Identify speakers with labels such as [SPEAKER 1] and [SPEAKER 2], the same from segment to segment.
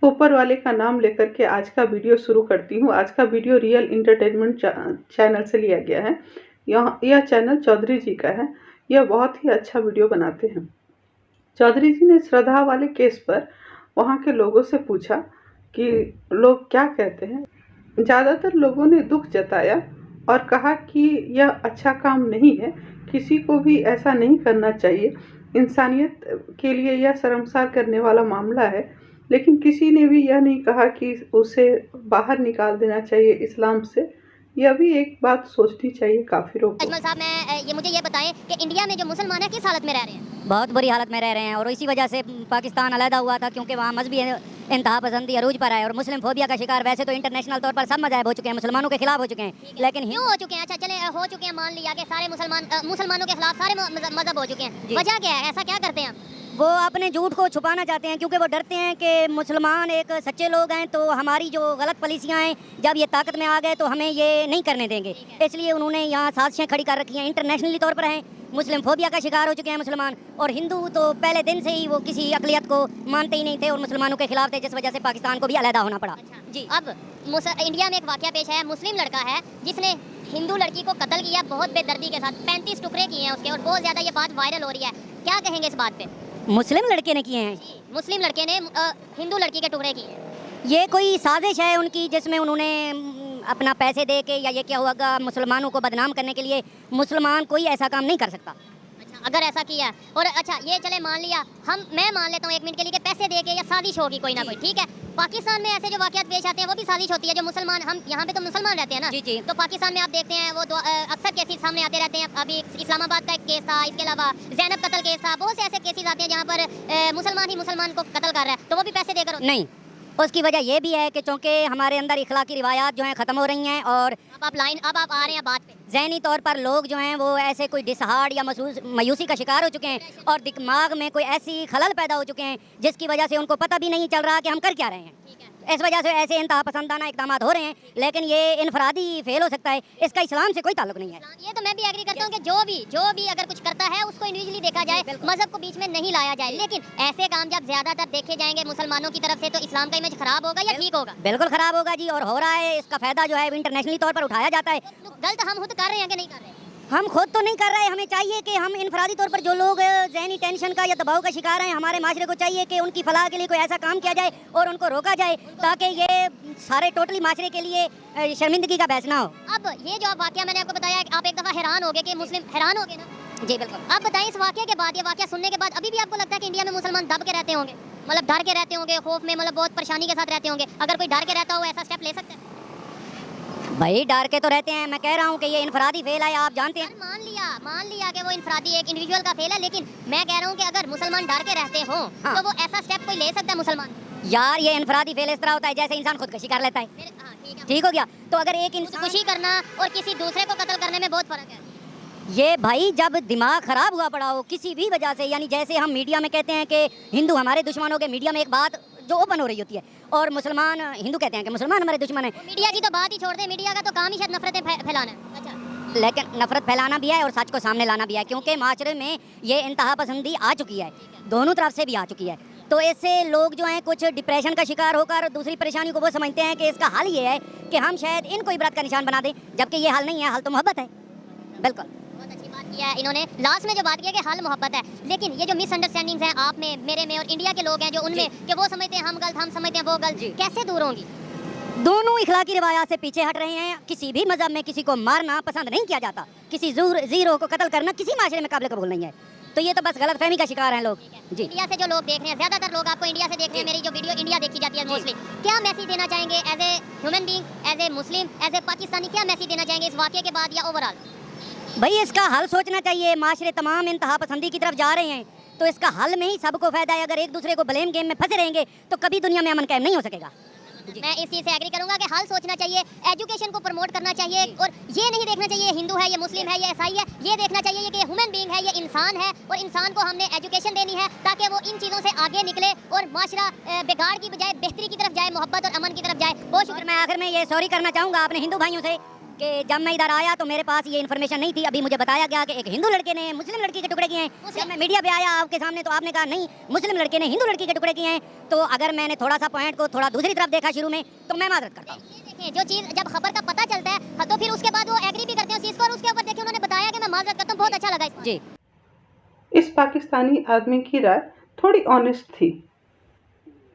[SPEAKER 1] ऊपर वाले का नाम लेकर के आज का वीडियो शुरू करती हूँ। आज का वीडियो रियल इंटरटेनमेंट चैनल से लिया गया है। यह चैनल चौधरी जी का है। यह बहुत ही अच्छा वीडियो बनाते हैं। चौधरी जी ने श्रद्धा वाले केस पर वहाँ के लोगों से पूछा कि लोग क्या कहते हैं। ज़्यादातर लोगों ने दुख जताया और कहा कि यह अच्छा काम नहीं है, किसी को भी ऐसा नहीं करना चाहिए। इंसानियत के लिए यह शर्मसार करने वाला मामला है। लेकिन किसी ने भी यह नहीं कहा कि उसे बाहर निकाल देना चाहिए इस्लाम से। यह भी एक बात सोचनी चाहिए काफिरों को।
[SPEAKER 2] अजमल साहब, मुझे ये बताएं कि इंडिया में जो मुसलमान है किस हालत में रह रहे हैं?
[SPEAKER 3] बहुत बुरी हालत में रह रहे हैं और इसी वजह से पाकिस्तान अलहदा हुआ था, क्योंकि वहाँ मजहबी इंतहा पसंदी अरूज पर है और मुस्लिम फोबिया का शिकार वैसे तो इंटरनेशनल तौर पर सब मज़ाहब हो चुके हैं, मुसलमानों के खिलाफ हो चुके हैं, लेकिन
[SPEAKER 2] क्यों हो चुके हैं? अच्छा चले हो चुके हैं, मान लिया कि सारे मुसलमानों के खिलाफ सारे मजहब हो चुके हैं। वजह क्या है? ऐसा क्या करते हैं?
[SPEAKER 3] वो अपने झूठ को छुपाना चाहते हैं, क्योंकि वो डरते हैं कि मुसलमान एक सच्चे लोग हैं तो हमारी जो गलत पॉलिसियाँ हैं जब ये ताकत में आ गए तो हमें ये नहीं करने देंगे। इसलिए उन्होंने यहाँ साजिशें खड़ी कर रखी हैं, इंटरनेशनली तौर पर हैं। मुस्लिम फोबिया का शिकार हो चुके हैं मुसलमान, और हिंदू तो पहले दिन से ही वो किसी अकलियत को मानते ही नहीं थे और मुसलमानों के खिलाफ थे, जिस वजह से पाकिस्तान को भी अलहदा होना पड़ा।
[SPEAKER 2] अच्छा। जी, अब इंडिया में एक वाकया पेश है। मुस्लिम लड़का है जिसने हिंदू लड़की को कत्ल किया बहुत बेदर्दी के साथ, 35 टुकड़े किए हैं उसके, और बहुत ज़्यादा ये बात वायरल हो रही है। क्या कहेंगे इस बात पे?
[SPEAKER 3] मुस्लिम लड़के ने किए हैं?
[SPEAKER 2] मुस्लिम लड़के ने हिंदू लड़की के टुकड़े किए।
[SPEAKER 3] ये कोई साजिश है उनकी, जिसमें उन्होंने अपना पैसे दे के या ये क्या होगा मुसलमानों को बदनाम करने के लिए। मुसलमान कोई ऐसा काम नहीं कर सकता।
[SPEAKER 2] अच्छा, अगर ऐसा किया और अच्छा ये चले मान लिया, मैं मान लेता हूँ एक मिनट के लिए कि पैसे दे के या साजिश होगी कोई ना कोई, ठीक है। पाकिस्तान में ऐसे जो वाकयात पेश आते हैं वो भी साजिश होती है। जो मुसलमान, हम यहाँ पे तो मुसलमान रहते हैं ना,
[SPEAKER 3] जी जी।
[SPEAKER 2] तो पाकिस्तान में आप देखते हैं वो अक्सर केसेस सामने आते रहते हैं। अभी इस्लामाबाद का एक केस था, इसके अलावा जैनब कत्ल केस था, बहुत से ऐसे केसेस आते हैं जहाँ पर मुसलमान ही मुसलमान को कत्ल कर रहा है, तो वो भी पैसे देकर
[SPEAKER 3] नहीं। उसकी वजह यह भी है कि चूँकि हमारे अंदर इखलाकी रिवायात जो हैं ख़त्म हो रही हैं, और
[SPEAKER 2] अब आप आ रहे हैं बात पे।
[SPEAKER 3] ज़हनी तौर पर लोग जो हैं वो ऐसे कोई डिसहार्ड या मायूसी का शिकार हो चुके हैं और दिमाग में कोई ऐसी खलल पैदा हो चुके हैं जिसकी वजह से उनको पता भी नहीं चल रहा कि हम कर क्या रहे हैं। इस वजह से ऐसे इंतहा पसंदाना इकदाम हो रहे हैं, लेकिन ये इनफरादी फेल हो सकता है, इसका इस्लाम से कोई ताल्लुक नहीं है।
[SPEAKER 2] ये तो मैं भी एग्री करता हूँ कि जो भी अगर कुछ करता है उसको इंडिविजुअली देखा जाए, मजहब को बीच में नहीं लाया जाए। लेकिन ऐसे काम जब ज्यादातर देखे जाएंगे मुसलमानों की तरफ से, तो इस्लाम का इमेज खराब होगा या ठीक होगा?
[SPEAKER 3] बिल्कुल खराब होगा जी, और हो रहा है। इसका फायदा जो है इंटरनेशनली तौर पर उठाया जाता है।
[SPEAKER 2] तो गलत हम खुद कर रहे हैं कि नहीं कर रहे?
[SPEAKER 3] हम खुद तो नहीं कर रहे। हमें चाहिए कि हम इनफरादी तौर पर जो लोग ज़हनी टेंशन का या दबाव का शिकार हैं, हमारे माशरे को चाहिए कि उनकी फलाह के लिए कोई ऐसा काम किया जाए और उनको रोका जाए, ताकि ये सारे टोटली माशरे के लिए शर्मिंदगी का बहस ना हो।
[SPEAKER 2] अब ये जो वाकया मैंने आपको बताया, आप एक दफ़ा हैरान हो गए कि मुस्लिम हैरान हो गए ना?
[SPEAKER 3] जी बिल्कुल।
[SPEAKER 2] अब बताएं, इस वाकये के बाद, ये वाकया सुनने के बाद अभी भी आपको लगता है कि इंडिया में मुसलमान दब के रहते होंगे, मतलब डर के रहते होंगे, खौफ में, मतलब बहुत परेशानी के साथ रहते होंगे? अगर कोई डर के रहता हो ऐसा स्टेप ले सकते हैं?
[SPEAKER 3] भाई डर के तो रहते हैं। मैं कह रहा हूँ कि ये इनफरादी फेल है, आप जानते हैं।
[SPEAKER 2] मान लिया कि वो इनफरादी एक इंडिविजुअल का फेल है, लेकिन मैं कह रहा हूँ कि अगर मुसलमान डर के रहते हो
[SPEAKER 3] हाँ।
[SPEAKER 2] तो वो ऐसा स्टेप कोई ले सकता है मुसलमान?
[SPEAKER 3] यार ये इनफरादी फेल इस तरह होता है जैसे इंसान खुदकुशी कर लेता है।
[SPEAKER 2] हाँ,
[SPEAKER 3] ठीक हो गया। तो अगर एक इंसान
[SPEAKER 2] खुशी करना और किसी दूसरे को कत्ल करने में बहुत फर्क है।
[SPEAKER 3] ये भाई जब दिमाग खराब हुआ पड़ा हो किसी भी वजह से, यानी जैसे हम मीडिया में कहते हैं कि हिंदू हमारे दुश्मन हो गए, मीडिया में एक बात जो ओपन हो रही होती है, और मुसलमान हिंदू कहते हैं कि मुसलमान हमारे दुश्मन है।
[SPEAKER 2] मीडिया की तो बात ही छोड़ दे, मीडिया का तो काम ही शायद नफरतें फैलाना है। अच्छा,
[SPEAKER 3] लेकिन नफरत फैलाना भी है और सच को सामने लाना भी है, क्योंकि माशरे में ये इंतहा पसंदी आ चुकी है, दोनों तरफ से भी आ चुकी है। तो इससे लोग जो हैं कुछ डिप्रेशन का शिकार होकर दूसरी परेशानी को वो समझते हैं कि इसका हल ये है कि हम शायद इनको इबरत का निशान बना दें, जबकि ये हल नहीं है। हल तो मोहब्बत है। बिल्कुल,
[SPEAKER 2] बहुत अच्छी बात किया है इन्होंने लास्ट में जो बात किया कि हल मोहब्बत है। लेकिन ये जो मिसअंडरस्टैंडिंग्स हैं आप में, मेरे में और इंडिया के लोग हैं जो उनमें, कि वो समझते हैं हम गलत, हम समझते हैं वो गलत, कैसे दूर होंगी?
[SPEAKER 3] दोनों इखलाकी रिवायात से पीछे हट रहे हैं। किसी भी मजहब में किसी को मारना पसंद नहीं किया जाता, किसी जीरो को कत्ल करना किसी माशरे में काबिल कबूल नहीं है। तो ये तो बस गलत फहमी का शिकार हैं लोग। जी,
[SPEAKER 2] इंडिया से जो लोग देख रहे हैं, ज्यादातर लोग आपको इंडिया से देख रहे हैं, मेरी जो वीडियो इंडिया देखी जाती है मोस्टली, क्या मैसेज देना चाहेंगे as a human being, as a Muslim, as a Pakistani? क्या मैसेज देना चाहेंगे इस वाकये के बाद या ओवरऑल?
[SPEAKER 3] भाई इसका हल सोचना चाहिए। माशरे तमाम इंतहा पसंदी की तरफ जा रहे हैं, तो इसका हल में ही सबको फायदा है। अगर एक दूसरे को ब्लेम गेम में फंसे रहेंगे तो कभी दुनिया में अमन कायम नहीं हो सकेगा।
[SPEAKER 2] मैं इस चीज़ से एग्री करूंगा कि हल सोचना चाहिए, एजुकेशन को प्रमोट करना चाहिए, और ये नहीं देखना चाहिए हिंदू है, ये मुस्लिम है, ये ईसाई है। ये देखना चाहिए कि ह्यूमन बीइंग है, ये इंसान है, और इंसान को हमने एजुकेशन देनी है ताकि वो इन चीज़ों से आगे निकले और माशरा बिगाड़ की बजाय बेहतरी की तरफ जाए, मोहब्बत और अमन की तरफ जाए। बहुत शुक्रिया।
[SPEAKER 3] मैं आखिर में ये सॉरी करना चाहूँगा अपने हिंदू भाइयों से कि जब मैं इधर आया तो मेरे पास ये इन्फॉर्मेशन नहीं थी। अभी मुझे बताया गया कि एक हिंदू लड़के ने मुस्लिम लड़की के टुकड़े किए हैं। जब मैं मीडिया पे आया आपके सामने तो आपने कहा नहीं, मुस्लिम लड़के ने हिंदू लड़की के टुकड़े किए हैं। तो अगर मैंने थोड़ा सा पॉइंट को थोड़ा दूसरी तरफ देखा शुरू में तो मैं माजरत करता हूँ।
[SPEAKER 2] देखिए, जो चीज़ जब खबर का पता चलता है तो फिर उसके बाद वो एग्री भी करते हैं उस चीज़ को, और उसके ऊपर देखिए उन्होंने बताया कि मैं माजरत करता हूँ। बहुत अच्छा लगा इसमें।
[SPEAKER 3] जी,
[SPEAKER 1] इस पाकिस्तानी आदमी की राय थोड़ी ऑनेस्ट थी।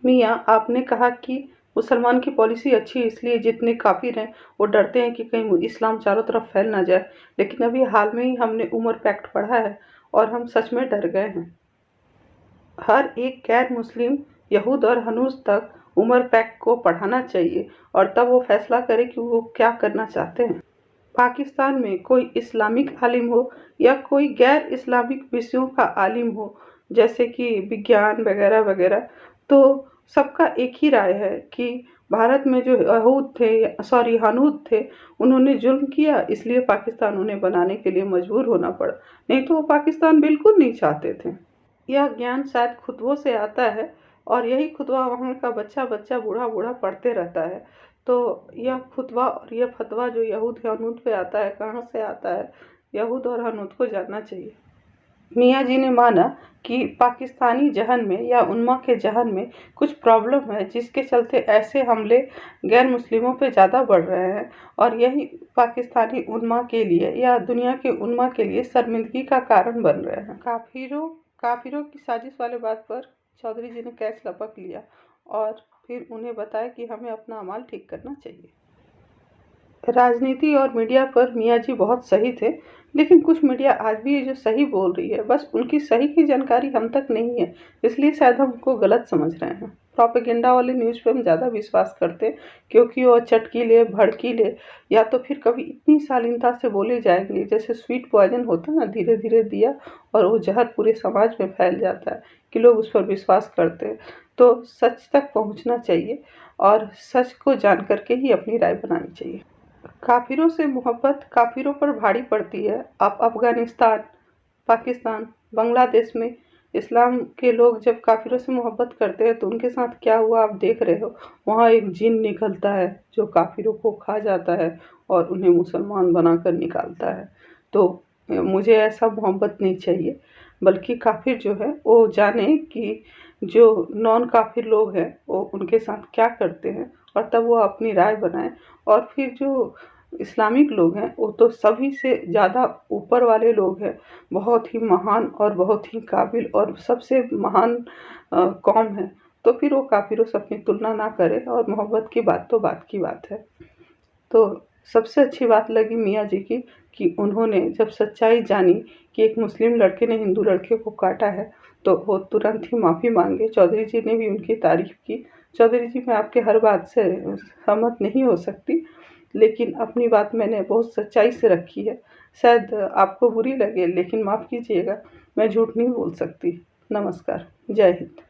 [SPEAKER 1] मियाँ, आपने कहा कि मुसलमान की पॉलिसी अच्छी है इसलिए जितने काफिर हैं वो डरते हैं कि कहीं इस्लाम चारों तरफ फैल ना जाए, लेकिन अभी हाल में ही हमने उमर पैक्ट पढ़ा है और हम सच में डर गए हैं। हर एक गैर मुस्लिम यहूद और हनूस तक उमर पैक्ट को पढ़ाना चाहिए और तब वो फैसला करे कि वो क्या करना चाहते हैं। पाकिस्तान में कोई इस्लामिक आलिम हो या कोई गैर इस्लामिक विषयों का आलिम हो, जैसे कि विज्ञान वगैरह वगैरह, तो सबका एक ही राय है कि भारत में जो हनूद थे, उन्होंने जुल्म किया, इसलिए पाकिस्तान उन्हें बनाने के लिए मजबूर होना पड़ा, नहीं तो वो पाकिस्तान बिल्कुल नहीं चाहते थे। यह ज्ञान शायद खुतबों से आता है और यही खुतबा वहाँ का बच्चा बच्चा बूढ़ा बूढ़ा पढ़ते रहता है। तो यह खुतबा और यह फतवा जो यहूद हनूद पे आता है, कहाँ से आता है, यहूद और हनूद को जानना चाहिए। मियाँ जी ने माना कि पाकिस्तानी जहन में या उन्मा के जहन में कुछ प्रॉब्लम है जिसके चलते ऐसे हमले गैर मुस्लिमों पे ज़्यादा बढ़ रहे हैं और यही पाकिस्तानी उन्मा के लिए या दुनिया के उन्मा के लिए शर्मिंदगी का कारण बन रहे हैं। काफिरों की साजिश वाले बात पर चौधरी जी ने कैच लपक लिया और फिर उन्हें बताया कि हमें अपना अमाल ठीक करना चाहिए। राजनीति और मीडिया पर मियाँ जी बहुत सही थे, लेकिन कुछ मीडिया आज भी जो सही बोल रही है, बस उनकी सही की जानकारी हम तक नहीं है, इसलिए शायद हम उनको गलत समझ रहे हैं। प्रोपेगेंडा वाले न्यूज़ पे हम ज़्यादा विश्वास करते हैं क्योंकि वो चटकीले भड़कीले या तो फिर कभी इतनी शालीनता से बोले जाएंगे जैसे स्वीट पॉइजन होता है ना, धीरे धीरे दिया और वो जहर पूरे समाज में फैल जाता है कि लोग उस पर विश्वास करते हैं। तो सच तक पहुँचना चाहिए और सच को जान करके ही अपनी राय बनानी चाहिए। काफिरों से मोहब्बत काफिरों पर भारी पड़ती है। आप अफगानिस्तान, पाकिस्तान, बांग्लादेश में इस्लाम के लोग जब काफिरों से मोहब्बत करते हैं तो उनके साथ क्या हुआ आप देख रहे हो। वहाँ एक जिन निकलता है जो काफिरों को खा जाता है और उन्हें मुसलमान बनाकर निकालता है। तो मुझे ऐसा मोहब्बत नहीं चाहिए, बल्कि काफिर जो है वो जाने कि जो नॉन काफिर लोग हैं वो उनके साथ क्या करते हैं और तब वो अपनी राय बनाएं। और फिर जो इस्लामिक लोग हैं वो तो सभी से ज़्यादा ऊपर वाले लोग हैं, बहुत ही महान और बहुत ही काबिल और सबसे महान कौम है। तो फिर वो काफिरों से अपनी तुलना ना करें और मोहब्बत की बात तो बात की बात है। तो सबसे अच्छी बात लगी मियाँ जी की कि उन्होंने जब सच्चाई जानी कि एक मुस्लिम लड़के ने हिंदू लड़के को काटा है तो वो तुरंत ही माफ़ी मांगे। चौधरी जी ने भी उनकी तारीफ़ की। चौधरी जी, मैं आपके हर बात से सहमत नहीं हो सकती, लेकिन अपनी बात मैंने बहुत सच्चाई से रखी है। शायद आपको बुरी लगे, लेकिन माफ़ कीजिएगा, मैं झूठ नहीं बोल सकती। नमस्कार, जय हिंद।